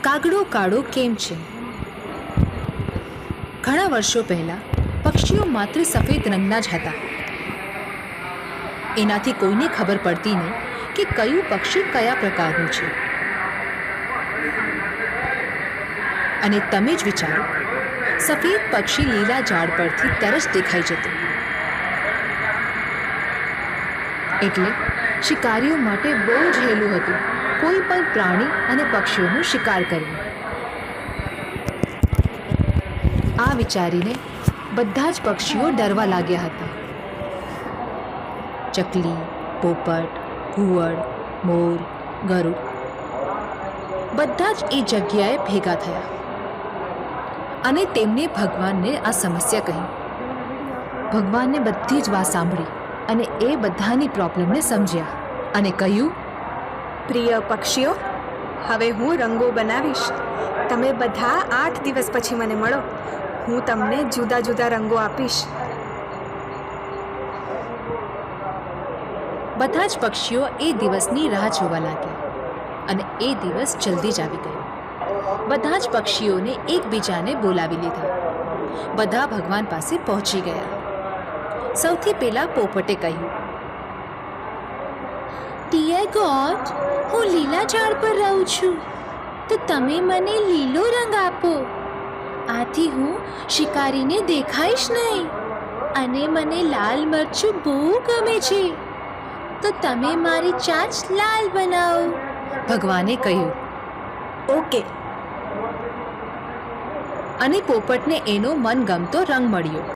કાગડો કાળો કેમ છે? ઘણા વર્ષો પહેલા પક્ષીઓ માત્ર સફેદ રંગના જ હતા. એનાથી કોઈને ખબર પડતી નહીં કે કયું પક્ષી કયા પ્રકારનું છે. અને તમે જ વિચારો, સફેદ પક્ષી લીલા ઝાડ પરથી તરત દેખાઈ જતું. એટલે શિકારીઓ માટે બહુ જ હેલું હતું કોઈ પણ પ્રાણી અને પક્ષીઓનો શિકાર કરવો. આ વિચારીને બધા જ પક્ષીઓ ડરવા લાગ્યા હતા. ચકલી, પોપટ, ઘુવડ, મોર, ગરુડ બધા જ એ જગ્યાએ ભેગા થયા અને તેમને ભગવાનને આ સમસ્યા કહી. ભગવાનને બધી જ વાત સાંભળી અને એ બધાની પ્રોબ્લેમને સમજ્યા અને કહ્યું, પ્રિય પક્ષીઓ, હવે હું રંગો બનાવીશ. તમે બધા 8 દિવસ પછી મને મળો. હું તમને જુદા જુદા રંગો આપીશ. બધા જ પક્ષીઓ એ દિવસની રાહ જોવા લાગ્યા અને એ દિવસ જલ્દી જ આવી ગયો. બધા જ પક્ષીઓને એકબીજાને બોલાવી લીધા. બધા ભગવાન પાસે પહોંચી ગયા. સૌથી પહેલા પોપટે કહ્યું, ડિયર ગોડ, હું લીલા ઝાડ પર રહું છું, તો તમે મને લીલો રંગ આપો. આથી હું શિકારીને દેખાઈશ નહીં અને મને લાલ મરચું બહુ ગમે છે, તો તમે મારી ચાંચ લાલ બનાવો. ભગવાને કહ્યું, ઓકે. અને પોપટને એનો મનગમતો રંગ મળ્યો.